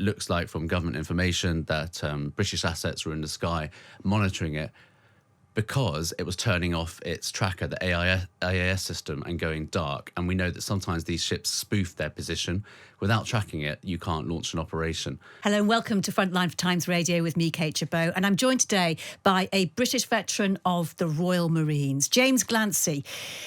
looks like from government information that British assets were in the sky monitoring it because it was turning off its tracker, the AIS system, and going dark. And we know that sometimes these ships spoof their position. Without tracking it, you can't launch an operation. Hello and welcome to Frontline for Times Radio with me, Kate Chabot. And I'm joined today by a British veteran of the Royal Marines, James Glancy.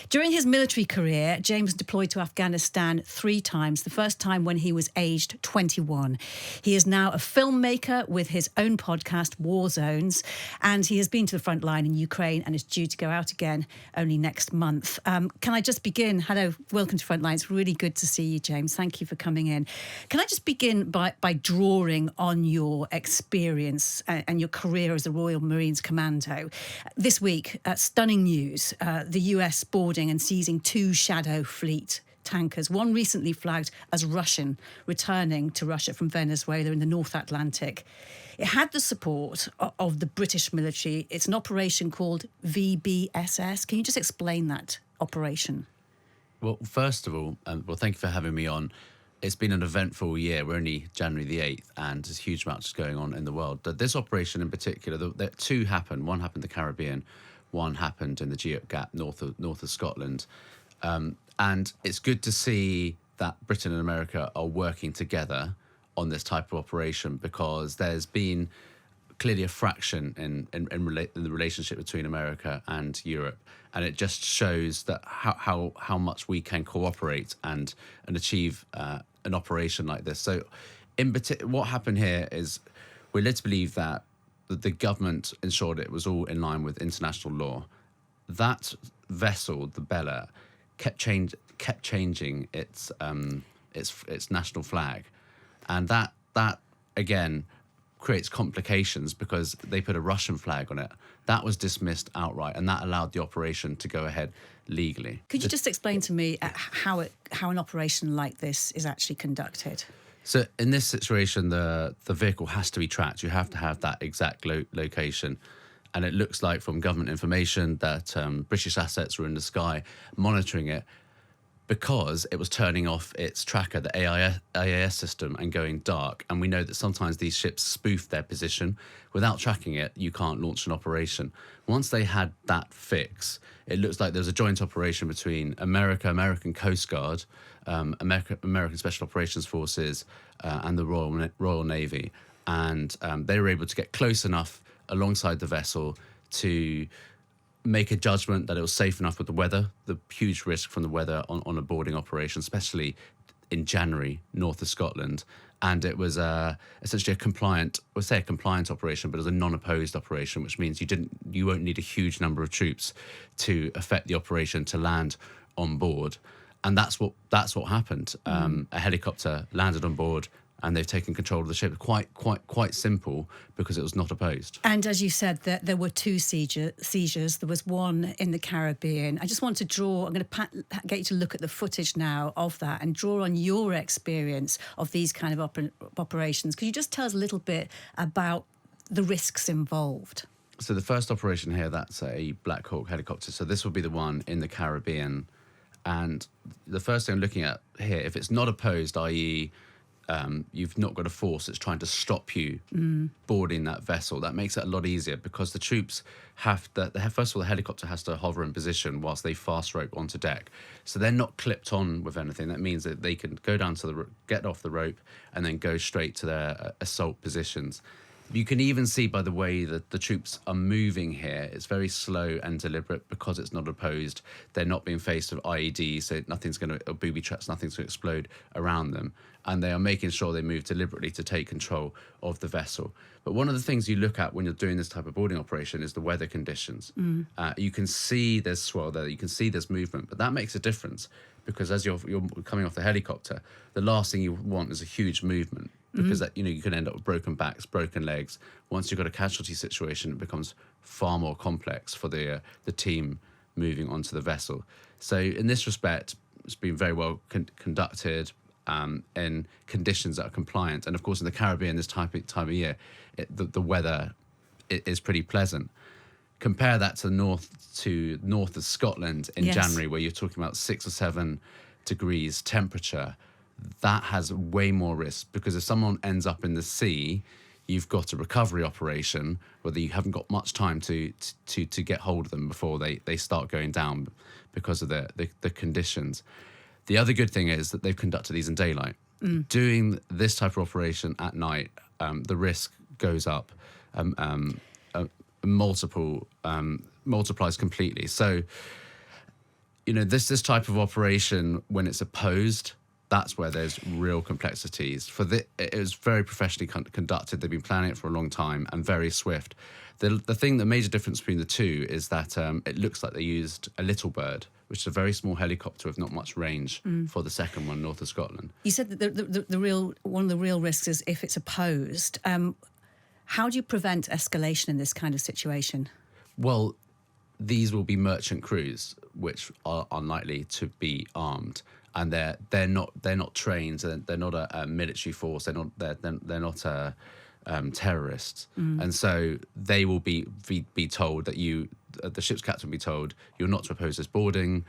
During his military career, James deployed to Afghanistan 3 times, the first time when he was aged 21. He is now a filmmaker with his own podcast, War Zones, and he has been to the front line in Ukraine and is due to go out again only next month. Can I just begin? Hello, welcome to Frontline. It's really good to see you, James. Thank you for coming in. Can I just begin by drawing on your experience and your career as a Royal Marines Commando? This week, stunning news, the US boarding and seizing 2 Shadow Fleet tankers, one recently flagged as Russian, returning to Russia from Venezuela in the North Atlantic. It had the support of the British military. It's an operation called VBSS. Can you just explain that operation? Well, first of all, thank you for having me on. It's been an eventful year. We're only January the 8th, and there's huge amounts going on in the world. This operation in particular, there 2 happened. One happened in the Caribbean, one happened in the Geoff Gap, north of Scotland. And it's good to see that Britain and America are working together on this type of operation, because there's been clearly a fraction in the relationship between America and Europe, and it just shows that how much we can cooperate and achieve an operation like this. So, what happened here is we're led to believe that the government ensured it was all in line with international law. That vessel, the Bella, kept changing its national flag, and that again creates complications because they put a Russian flag on it. That was dismissed outright, and that allowed the operation to go ahead legally. Could you just explain to me how an operation like this is actually conducted? So in this situation, the vehicle has to be tracked. You have to have that exact location. And it looks like from government information that British assets were in the sky monitoring it because it was turning off its tracker, the AIS system, and going dark. And we know that sometimes these ships spoof their position. Without tracking it, you can't launch an operation. Once they had that fix, it looks like there's a joint operation between American coastguard, American Special Operations Forces, and the Royal Navy. And they were able to get close enough alongside the vessel to make a judgment that it was safe enough with the weather, the huge risk from the weather on a boarding operation, especially in January, north of Scotland. And it was essentially a compliant operation, but it was a non-opposed operation, which means you won't need a huge number of troops to affect the operation to land on board. And that's what happened. A helicopter landed on board, and they've taken control of the ship. Quite simple, because it was not opposed. And as you said, there were 2 seizures. There was one in the Caribbean. I just want to I'm going to get you to look at the footage now of that and draw on your experience of these kind of operations. Could you just tell us a little bit about the risks involved? So the first operation here, that's a Black Hawk helicopter. So this will be the one in the Caribbean. And the first thing I'm looking at here, if it's not opposed, i.e., you've not got a force that's trying to stop you boarding that vessel, that makes it a lot easier, because the troops first of all, the helicopter has to hover in position whilst they fast rope onto deck. So they're not clipped on with anything. That means that they can go down to get off the rope and then go straight to their assault positions. You can even see by the way that the troops are moving here, it's very slow and deliberate because it's not opposed. They're not being faced with IEDs, so booby traps, nothing's going to explode around them. And they are making sure they move deliberately to take control of the vessel. But one of the things you look at when you're doing this type of boarding operation is the weather conditions. You can see there's swell there, you can see there's movement, but that makes a difference, because as you're coming off the helicopter, the last thing you want is a huge movement, because you can end up with broken backs, broken legs. Once you've got a casualty situation, it becomes far more complex for the team moving onto the vessel. So in this respect, it's been very well conducted in conditions that are compliant. And of course, in the Caribbean, this time of year, the weather is pretty pleasant. Compare that to north of Scotland in January, where you're talking about 6 or 7 degrees temperature. that has way more risk, because if someone ends up in the sea, you've got a recovery operation whether you haven't got much time to get hold of them before they start going down because of the conditions. The other good thing is that they've conducted these in daylight. Doing this type of operation at night, the risk goes up multiplies completely. So, this type of operation, when it's opposed, that's where there's real complexities. It was very professionally conducted. They've been planning it for a long time and very swift. The major difference between the two is that it looks like they used a Little Bird, which is a very small helicopter with not much range, for the second one, north of Scotland. You said that one of the real risks is if it's opposed. How do you prevent escalation in this kind of situation? Well, these will be merchant crews, which are unlikely to be armed, and they're not trained. They're not a military force. They're not terrorists, and so they will be told that the ship's captain will be told you're not to oppose this boarding.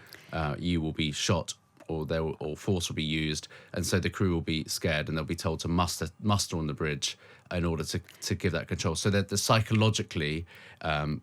You will be shot, or force will be used, and so the crew will be scared, and they'll be told to muster on the bridge in order to give that control. So that psychologically,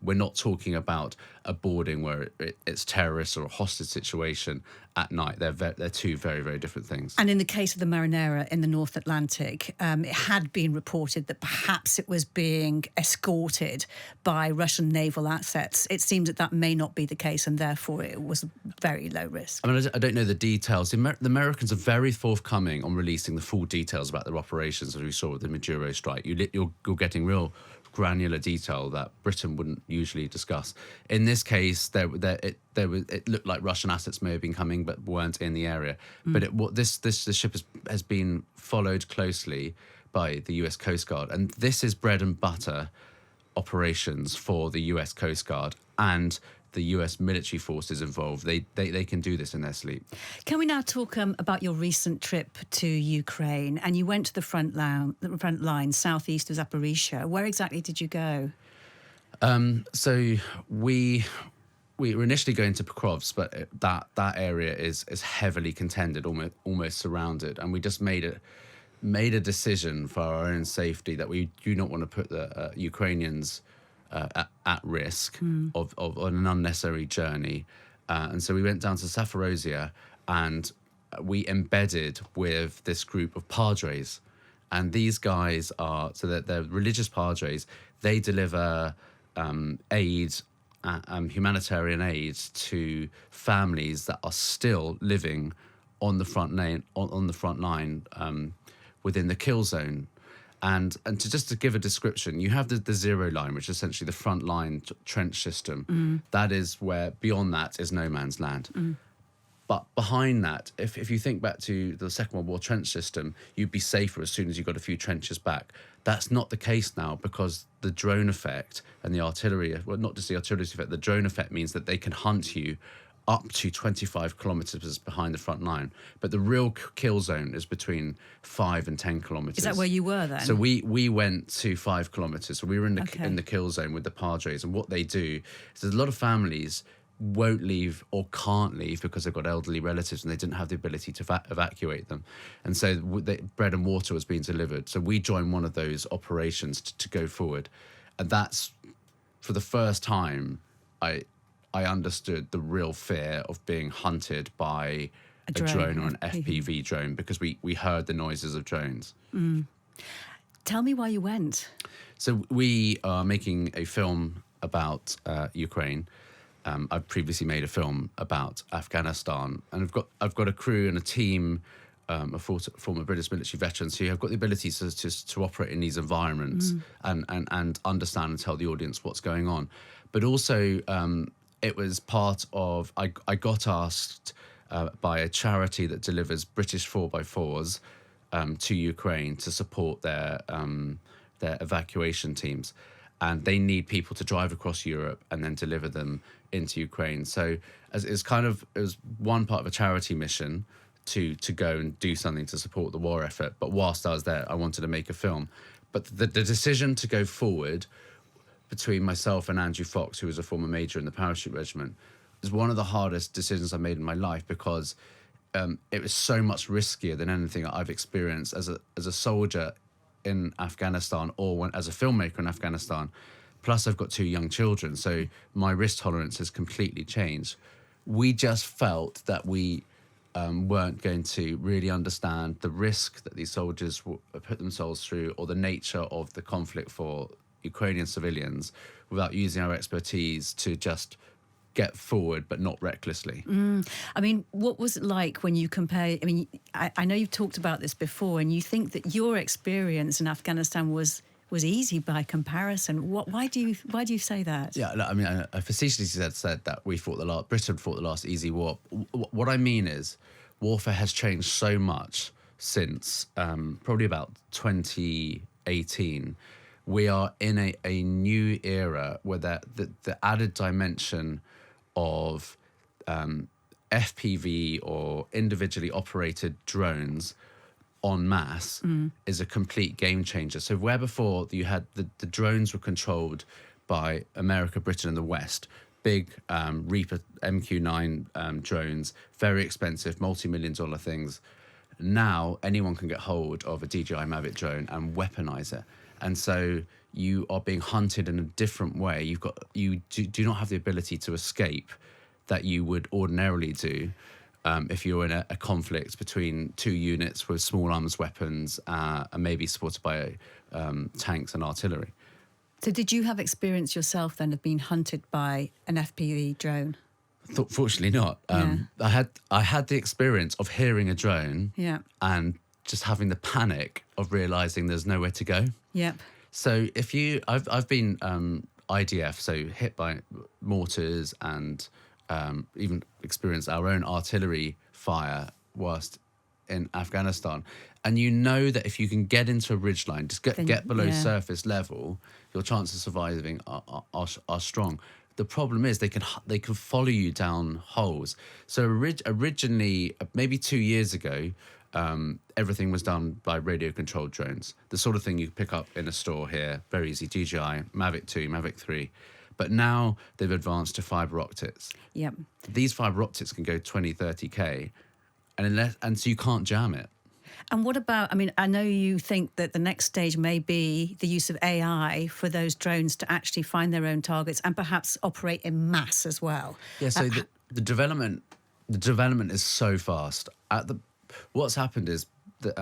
we're not talking about a boarding where it's terrorists or a hostage situation at night. They're two very, very different things. And in the case of the Marinera in the North Atlantic, it had been reported that perhaps it was being escorted by Russian naval assets. It seems that may not be the case, and therefore it was very low risk. I mean, I don't know the details. The Americans are very forthcoming on releasing the full details about their operations, as we saw with the Maduro strike. You're getting real granular detail that Britain wouldn't usually discuss. In this case, it looked like Russian assets may have been coming but weren't in the area. But this ship has been followed closely by the US Coast Guard, and this is bread and butter operations for the US Coast Guard and the US military forces involved. They can do this in their sleep. Can we now talk about your recent trip to Ukraine? And you went to the front line southeast of Zaporizhia. Where exactly did you go? So we were initially going to Pokrovsk, but that area is heavily contended, almost surrounded, and we just made a decision for our own safety that we do not want to put the Ukrainians at risk of an unnecessary journey. And so we went down to Zaporozhye, and we embedded with this group of padres. And these guys they're religious padres. They deliver aid, humanitarian aid to families that are still living on the front line within the kill zone. And to give a description, you have the zero line, which is essentially the front line trench system. That is where beyond that is no man's land. But behind that, if you think back to the Second World War trench system, you'd be safer as soon as you got a few trenches back. That's not the case now, because the drone effect and the artillery, well, not just the artillery effect, the drone effect means that they can hunt you up to 25 kilometres behind the front line. But the real kill zone is between 5 and 10 kilometres. Is that where you were then? So we went to 5 kilometres. So we were in the kill zone with the padres. And what they do is there's a lot of families won't leave or can't leave because they've got elderly relatives and they didn't have the ability to evacuate them. And so bread and water was being delivered. So we joined one of those operations to go forward. And that's, for the first time, I understood the real fear of being hunted by a drone or an FPV drone, because we heard the noises of drones. Tell me why you went. So we are making a film about Ukraine. I've previously made a film about Afghanistan, and I've got a crew and a team of former British military veterans who have got the ability to operate in these environments and understand and tell the audience what's going on. But also, it was part of, I got asked by a charity that delivers British 4x4s to Ukraine to support their evacuation teams. And they need people to drive across Europe and then deliver them into Ukraine. So it was one part of a charity mission to go and do something to support the war effort. But whilst I was there, I wanted to make a film. But the decision to go forward between myself and Andrew Fox, who was a former major in the parachute regiment, is one of the hardest decisions I made in my life, because it was so much riskier than anything I've experienced as a soldier in Afghanistan as a filmmaker in Afghanistan. Plus, I've got 2 young children, so my risk tolerance has completely changed. We just felt that we weren't going to really understand the risk that these soldiers put themselves through, or the nature of the conflict for Ukrainian civilians, without using our expertise to just get forward, but not recklessly. I mean, what was it like when you compare? I mean, I know you've talked about this before, and you think that your experience in Afghanistan was easy by comparison. Why do you say that? Yeah, look, I mean, I facetiously said that Britain fought the last easy war. What I mean is, warfare has changed so much since probably about 2018. We are in a new era where the added dimension of FPV or individually operated drones en masse is a complete game changer. So where before you had the drones were controlled by America, Britain and the West, big Reaper MQ-9 drones, very expensive, multi-million-dollar things. Now anyone can get hold of a DJI Mavic drone and weaponize it. And so you are being hunted in a different way. You do not have the ability to escape that you would ordinarily do if you're in a conflict between 2 units with small arms weapons and maybe supported by tanks and artillery. So did you have experience yourself then of being hunted by an FPV drone? Fortunately not. I had the experience of hearing a drone and just having the panic of realising there's nowhere to go. Yep. So I've been IDF, so hit by mortars and even experienced our own artillery fire whilst in Afghanistan. And you know that if you can get into a ridgeline, just get below surface level, your chances of surviving are strong. The problem is they can follow you down holes. So originally, maybe 2 years ago, everything was done by radio-controlled drones. The sort of thing you pick up in a store here, very easy, DJI, Mavic 2, Mavic 3. But now they've advanced to fibre optics. Yep. These fibre optics can go 20, 30K, and so you can't jam it. And what about, I mean, I know you think that the next stage may be the use of AI for those drones to actually find their own targets and perhaps operate in mass as well. Yeah, so the development is so fast. What's happened is that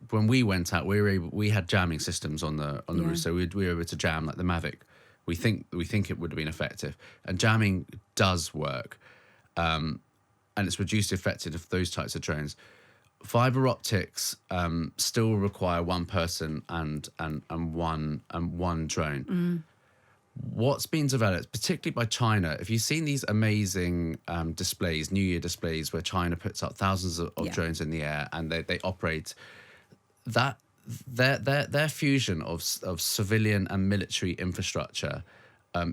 when we went out, we had jamming systems on the roof, so we were able to jam like the Mavic. We think it would have been effective, and jamming does work, and it's reduced the effectiveness of those types of drones. Fiber optics still require one person and one drone. What's been developed, particularly by China, if you've seen these amazing displays, New Year displays, where China puts up thousands of drones in the air and they operate, that their fusion of civilian and military infrastructure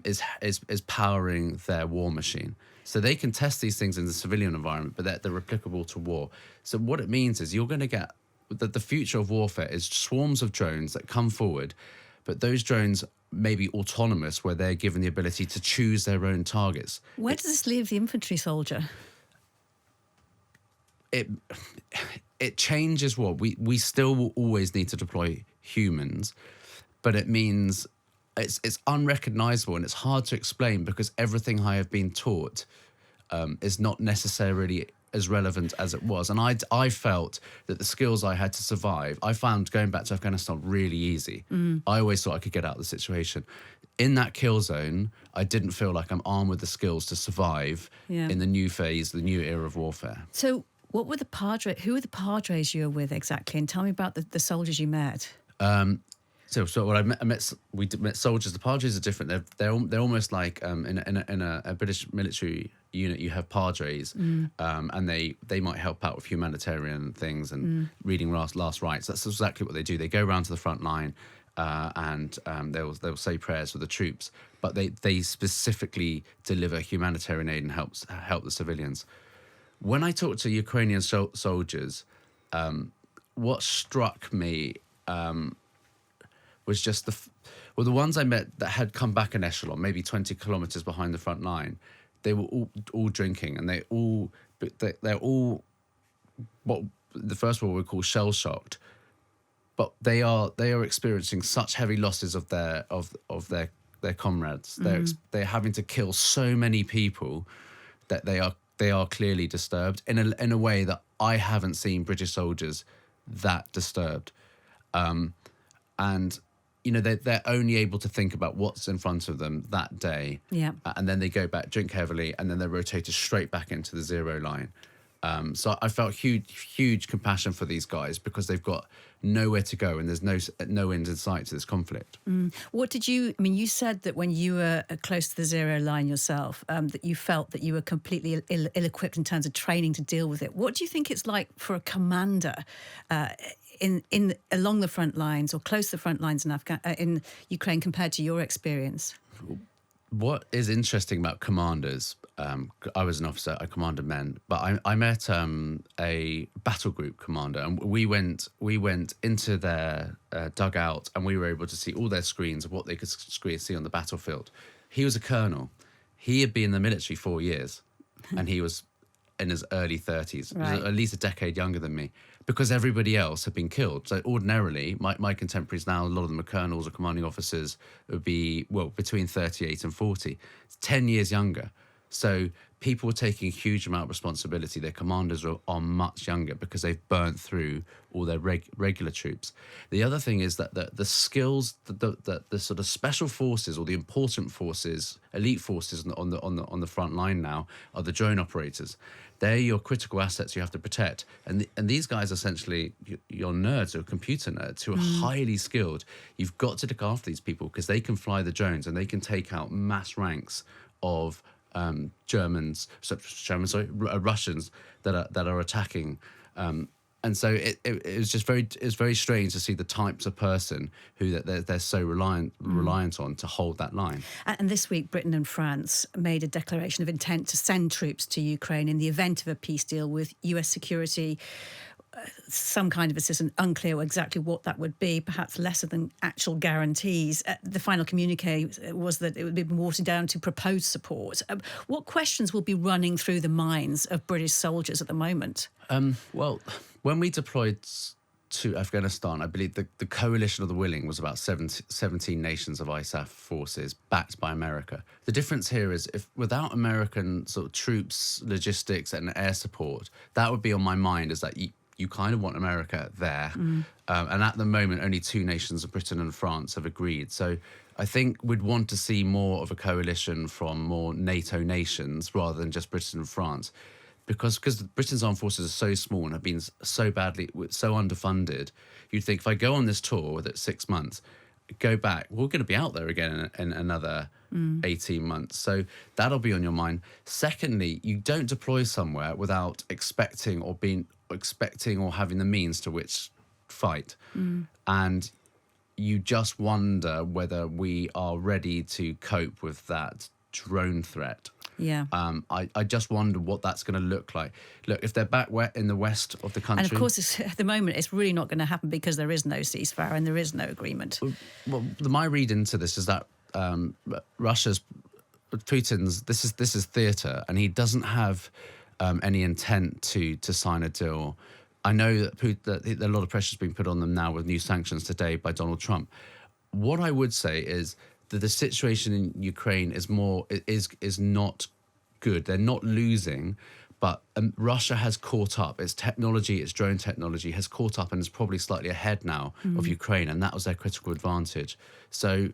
is powering their war machine. So they can test these things in the civilian environment, but they're applicable to war. So what it means is you're going to get that the future of warfare is swarms of drones that come forward, but those drones may be autonomous, where they're given the ability to choose their own targets. Where does this leave the infantry soldier? It changes what we still will always need to deploy humans, but it means it's unrecognizable and it's hard to explain, because everything I have been taught is not necessarily as relevant as it was. And I felt that the skills I had to survive, I found going back to Afghanistan really easy. I always thought I could get out of the situation. In that kill zone, I didn't feel like I'm armed with the skills to survive in the new phase, the new era of warfare. So what were the padres? Who were the padres you were with exactly? And tell me about the soldiers you met. So what we met soldiers. The padres are different. They're almost like in a British military unit, you have padres, and they might help out with humanitarian things and reading last rites. That's exactly what they do. They go around to the front line, and they'll say prayers for the troops, but they specifically deliver humanitarian aid and help the civilians. When I talked to Ukrainian soldiers, what struck me was just the ones I met that had come back an echelon, maybe 20 kilometers behind the front line. They were all drinking, and they're all what the First World War we call shell shocked, but they are experiencing such heavy losses of their comrades. They're having to kill so many people that they are clearly disturbed in a way that I haven't seen British soldiers that disturbed. And they're only able to think about what's in front of them that day. Yeah. And then they go back, drink heavily, and then they're rotated straight back into the zero line. So I felt huge compassion for these guys because they've got nowhere to go and there's no end in sight to this conflict. What did you, I mean, you said that when you were close to the zero line yourself, that you felt that you were completely ill-equipped in terms of training to deal with it. What do you think it's like for a commander in along the front lines or close to the front lines in Ukraine compared to your experience? What is interesting about commanders, I was an officer, I commanded men, but I met a battle group commander, and we went into their dugout, and we were able to see all their screens of what they could see on the battlefield. He was a colonel. He had been in the military 4 years, and he was in his early 30s, Right. He was at least a decade younger than me, because everybody else had been killed. So ordinarily, my contemporaries now, a lot of them are colonels or commanding officers, would be, between 38 and 40. It's 10 years younger. So people were taking a huge amount of responsibility. Their commanders are much younger because they've burnt through all their regular troops. The other thing is that the skills, the sort of special forces or the important forces, elite forces on the front line now are the drone operators. They're your critical assets you have to protect. And these guys are essentially your nerds or computer nerds who are highly skilled. You've got to look after these people because they can fly the drones and they can take out mass ranks of Russians that are attacking, and so it was just very strange to see the types of person who they're so reliant on to hold that line. And this week, Britain and France made a declaration of intent to send troops to Ukraine in the event of a peace deal with US security. Some kind of assistance, unclear exactly what that would be, perhaps lesser than actual guarantees. The final communique was that it would be watered down to proposed support. What questions will be running through the minds of British soldiers at the moment? Well, when we deployed to Afghanistan, I believe the coalition of the willing was about 17 nations of ISAF forces backed by America. The difference here is if without American sort of troops, logistics and air support, that would be on my mind, is that you kind of want America there. And at the moment, only 2 nations, Britain and France, have agreed. So I think we'd want to see more of a coalition from more NATO nations rather than just Britain and France. Because Britain's armed forces are so small and have been so underfunded, you'd think if I go on this tour that's 6 months, go back, we're going to be out there again in another 18 months. So that'll be on your mind. Secondly, you don't deploy somewhere without expecting or having the means to which fight. And you just wonder whether we are ready to cope with that drone threat. Yeah. I just wonder what that's going to look like. Look, if they're back in the west of the country... And of course, at the moment, it's really not going to happen because there is no ceasefire and there is no agreement. Well, my read into this is that Putin's... This is theatre, and he doesn't have any intent to sign a deal. I know that a lot of pressure has been put on them now with new sanctions today by Donald Trump. What I would say is that the situation in Ukraine is not good. They're not losing, but Russia has caught up. Its technology, its drone technology, has caught up and is probably slightly ahead now of Ukraine, and that was their critical advantage. So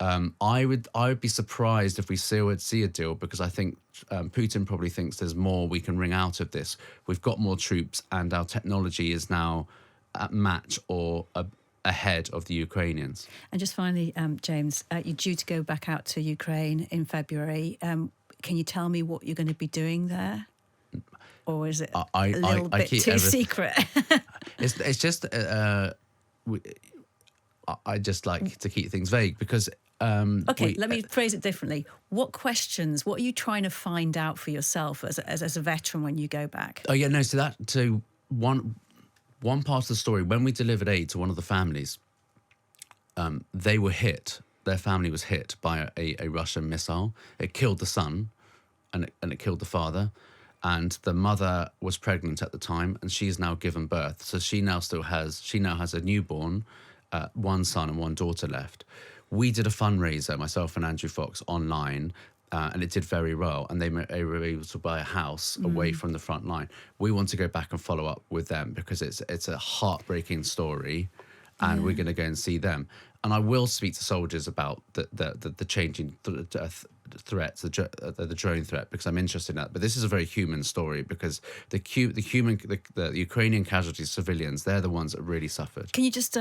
I would be surprised if we see a deal, because I think Putin probably thinks there's more we can wring out of this. We've got more troops, and our technology is now at match or ahead of the Ukrainians. And just finally, James, you're due to go back out to Ukraine in February. Can you tell me what you're going to be doing there? Or is it a little bit too secret? It's just... I just like to keep things vague because... let me phrase it differently. What are you trying to find out for yourself as a veteran when you go back? Oh, yeah, no, so one part of the story, when we delivered aid to one of the families, they were hit. Their family was hit by a Russian missile. It killed the son and it killed the father. and the mother was pregnant at the time, and she's now given birth. So she now has a newborn, one son and one daughter left. We did a fundraiser, myself and Andrew Fox, online, and it did very well. And they were able to buy a house away from the front line. We want to go back and follow up with them because it's a heartbreaking story, and we're going to go and see them. And I will speak to soldiers about the changing threats, the drone threat, because I'm interested in that. But this is a very human story because the Ukrainian casualties, civilians, they're the ones that really suffered. Can you just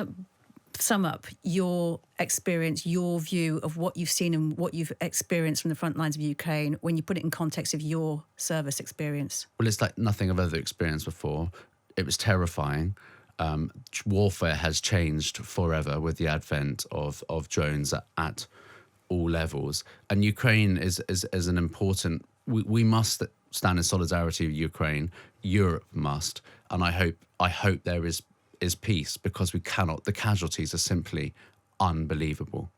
sum up your experience, your view of what you've seen and what you've experienced from the front lines of Ukraine when you put it in context of your service experience? Well, it's like nothing I've ever experienced before. It was terrifying. Warfare has changed forever with the advent of drones at all levels. And Ukraine is an important... We must stand in solidarity with Ukraine. Europe must. And I hope there is peace, because we cannot... The casualties are simply unbelievable.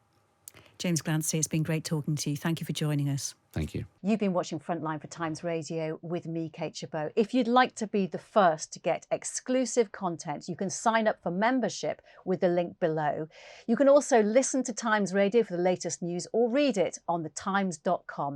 James Glancy, it's been great talking to you. Thank you for joining us. Thank you. You've been watching Frontline for Times Radio with me, Kate Chabot. If you'd like to be the first to get exclusive content, you can sign up for membership with the link below. You can also listen to Times Radio for the latest news or read it on thetimes.com.